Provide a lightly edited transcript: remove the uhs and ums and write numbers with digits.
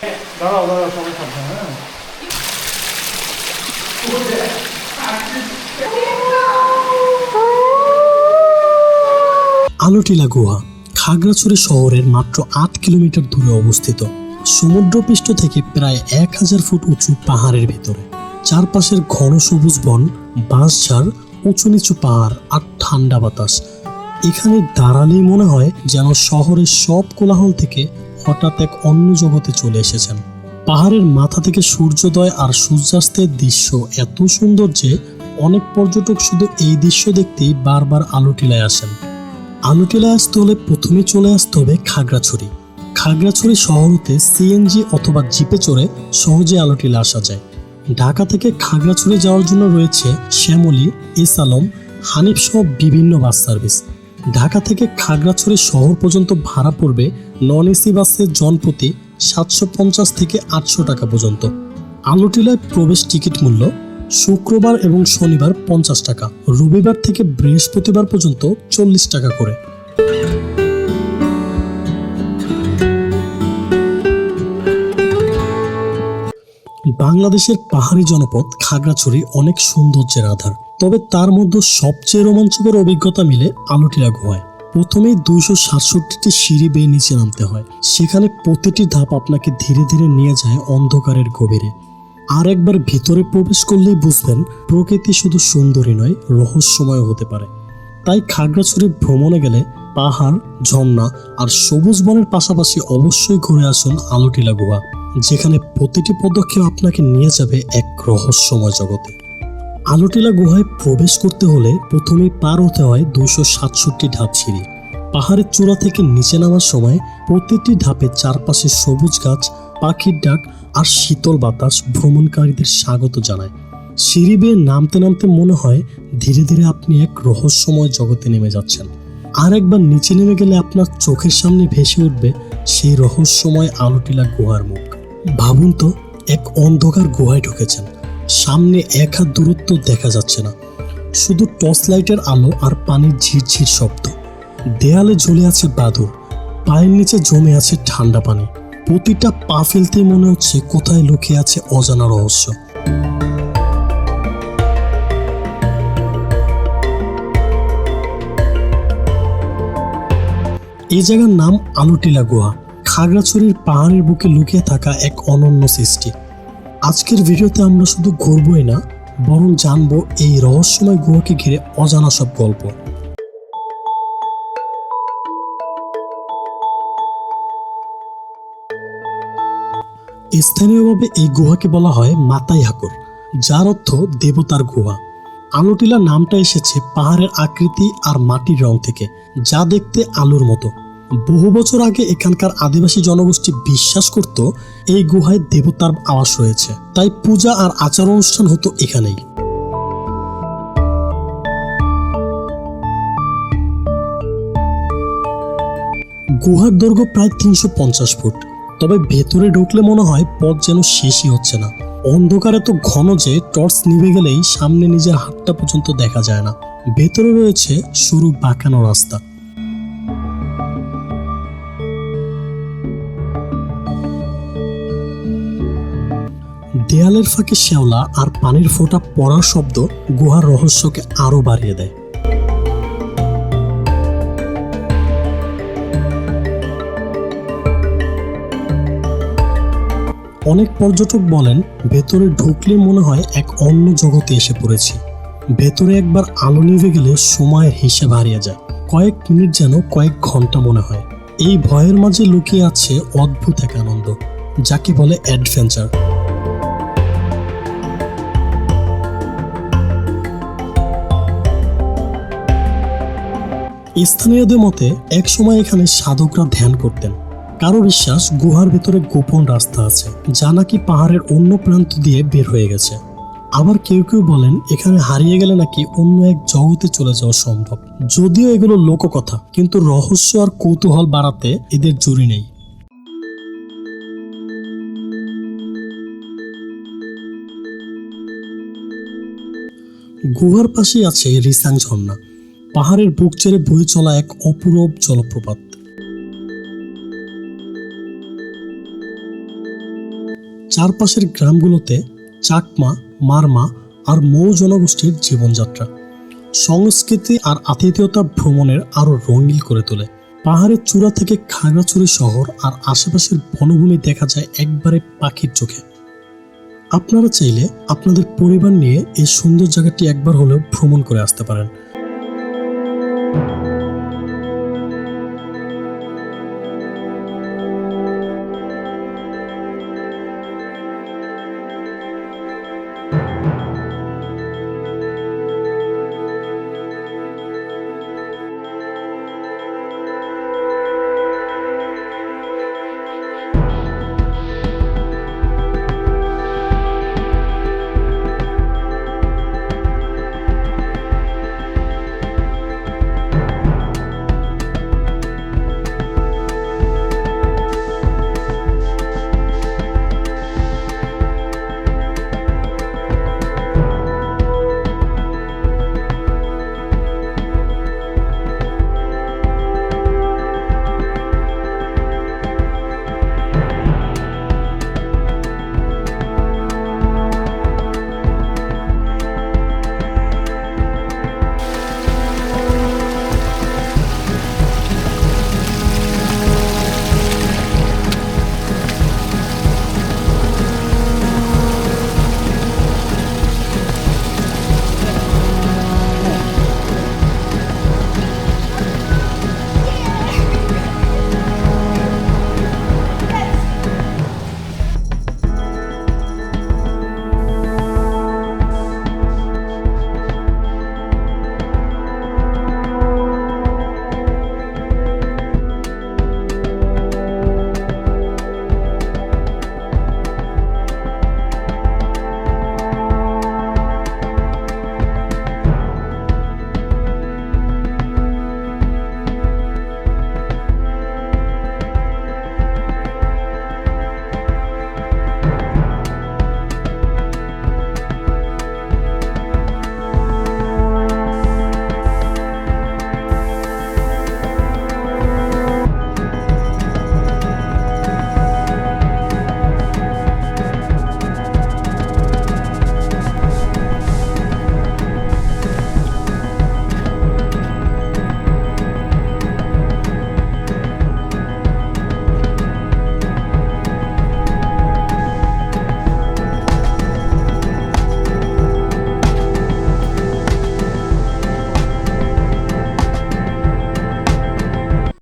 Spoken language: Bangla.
দাঁড়াও দাঁড়াও, সবাই সাবধান। হ্যাঁ, আলোটিলা গুহা খাগড়াছড়ি শহরের মাত্র ৮ কিলোমিটার দূরে অবস্থিত। সমুদ্রপৃষ্ঠ থেকে প্রায় ১,০০০ ফুট উঁচু পাহাড়ের ভিতরে। চারপাশের ঘন সবুজ বন, বাঁশঝাড়, উঁচু নিচু পাহাড় আর ঠান্ডা বাতাস। এখানে দাঁড়ালেই মনে হয় যেন শহরের সব কোলাহল থেকে হঠাৎ এক অন্য জগতে চলে এসেছেন। পাহাড়ের মাথা থেকে সূর্যোদয় আর সূর্যাস্তের দৃশ্য এত সুন্দর যে অনেক পর্যটক শুধু এই দৃশ্য দেখতেই বারবার আলোটিলায় আসেন। আলোটিলায় আসতে হলে প্রথমে চলে আসতে হবে খাগড়াছড়ি। খাগড়াছড়ি শহর হতে সিএনজি অথবা জিপে চড়ে সহজে আলোটিলা আসা যায়। ঢাকা থেকে খাগড়াছড়ি যাওয়ার জন্য রয়েছে শ্যামলী, এস আলম, হানিফ সহ বিভিন্ন বাস সার্ভিস। ঢাকা থেকে খাগড়াছড়ি শহর পর্যন্ত ভাড়া পড়বে নন এসি বাসে জনপ্রতি ৭৫০ থেকে ৮০০ টাকা পর্যন্ত। আলোটিলায় প্রবেশ টিকিট মূল্য শুক্রবার এবং শনিবার ৫০ টাকা, রবিবার থেকে বৃহস্পতিবার পর্যন্ত ৪০ টাকা করে। বাংলাদেশের পাহাড়ি জনপদ খাগড়াছড়ি অনেক সৌন্দর্যের আধার, তবে তার মধ্যে সবচেয়ে রোমাঞ্চকর অভিজ্ঞতা মিলে আলোটিলা গুহায়। প্রথমেই ২৬৭টি সিঁড়ি বেয়ে নিচে নামতে হয়। সেখানে প্রতিটি ধাপ আপনাকে ধীরে ধীরে নিয়ে যায় অন্ধকারের গভীরে। আর একবার ভিতরে প্রবেশ করলেই বুঝবেন প্রকৃতি শুধু সুন্দরী নয়, রহস্যময় হতে পারে। তাই খাগড়াছড়ি ভ্রমণে গেলে পাহাড়, ঝর্ণা আর সবুজ বনের পাশাপাশি অবশ্যই ঘুরে আসুন আলোটিলা গুহা, যেখানে প্রতিটি পদক্ষেপ আপনাকে নিয়ে যাবে এক রহস্যময় জগতে। আলোটিলা গুহায় প্রবেশ করতে হলে প্রথমেই পার হতে হয় ২৬৭টি ধাপ সিঁড়ি। পাহাড়ের চূড়া থেকে নিচে নামার সময় প্রতিটি ধাপে চারপাশে সবুজ গাছ, পাখির ডাক আর শীতল বাতাস ভ্রমণকারীদের স্বাগত জানায়। সিঁড়ি বেয়ে নামতে নামতে মনে হয় ধীরে ধীরে আপনি এক রহস্যময় জগতে নেমে যাচ্ছেন। আর একবার নিচে নেমে গেলে আপনার চোখের সামনে ভেসে উঠবে সেই রহস্যময় আলোটিলা গুহার মুখ। ভাবুন তো, এক অন্ধকার গুহায় ঢুকেছেন, সামনে ১ হাত দূরত্ব দেখা যাচ্ছে না, শুধু টর্চ লাইটের আলো আর পানির ঝিরঝির শব্দ। দেয়ালে ঝুলে আছে বাদুড়, পায়ের নিচে জমে আছে ঠান্ডা পানি। প্রতিটা পা ফেলতেই মনে হচ্ছে কোথায় লুকিয়ে আছে অজানা রহস্য। এই জায়গার নাম আলোটিলা গুহা, খাগড়াছড়ির পাহাড়ের বুকে লুকিয়ে থাকা এক অনন্য সৃষ্টি। আজকের ভিডিওতে আমরা শুধু ঘুরবই না, বরং জানবো এই রহস্যময় গুহাকে ঘিরে অজানা সব গল্প। স্থানীয়ভাবে এই গুহাকে বলা হয় মাতাই হাকর, যার অর্থ দেবতার গুহা। আলোটিলা নামটা এসেছে পাহাড়ের আকৃতি আর মাটির রং থেকে, যা দেখতে আলোর মতো। বহু বছর আগে এখানকার আদিবাসী জনগোষ্ঠী বিশ্বাস করত এই গুহায় দেবতার আবাস রয়েছে, তাই পূজা আর আচার অনুষ্ঠান হতো এখানেই। গুহার দৈর্ঘ্য প্রায় ৩৫০ ফুট, তবে ভেতরে ঢুকলে মনে হয় পথ যেন শেষই হচ্ছে না। অন্ধকার এত ঘন যে টর্চ নিভে গেলেই সামনে নিজের হাতটা পর্যন্ত দেখা যায় না। ভেতরে রয়েছে সরু বাঁকানো রাস্তা। দেয়ালের ফাঁকে শ্যাওলা আর পানির ফোঁটা পড়ার শব্দ গুহার রহস্যকে আরো বাড়িয়ে দেয়। অনেক পর্যটক বলেন ভেতরে ঢুকলে মনে হয় এক অন্য জগতে এসে পড়েছি। ভেতরে একবার আলো নিভে গেলে সময়ের হিসেব হারিয়ে যায়, কয়েক মিনিট যেন কয়েক ঘন্টা মনে হয়। এই ভয়ের মাঝে লুকিয়ে আছে অদ্ভুত এক আনন্দ, যাকে বলে অ্যাডভেঞ্চার। স্থানীয়দের মতে একসময় এখানে সাধকরা ধ্যান করতেন। কারো বিশ্বাস গুহার ভেতরে গোপন রাস্তা আছে, যা নাকি পাহাড়ের অন্য প্রান্ত দিয়ে বের হয়ে গেছে। আবার কেউ কেউ বলেন এখানে হারিয়ে গেলে নাকি অন্য এক জগতে চলে যাওয়া সম্ভব। যদিও এগুলো লোককথা, কিন্তু রহস্য আর কৌতূহল বাড়াতে এদের জুড়ি নেই। গুহার পাশেই আছে রিসাং ঝর্ণা, পাহাড়ের বুক চেড়ে বয়ে চলা এক অপূরব জলপ্রপাত। চারপাশের গ্রামগুলোতে চাকমা, মারমা আর মৌ জনগোষ্ঠীর জীবনযাত্রা, সংস্কৃতি আর আতিথেয়তা ভ্রমণের আরো রঙিন করে তোলে। পাহাড়ের চূড়া থেকে খাগড়াছড়ি শহর আর আশেপাশের বনভূমি দেখা যায় একবারে পাখির চোখে। আপনারা চাইলে আপনাদের পরিবার নিয়ে এই সুন্দর জায়গাটি একবার হলেও ভ্রমণ করে আসতে পারেন।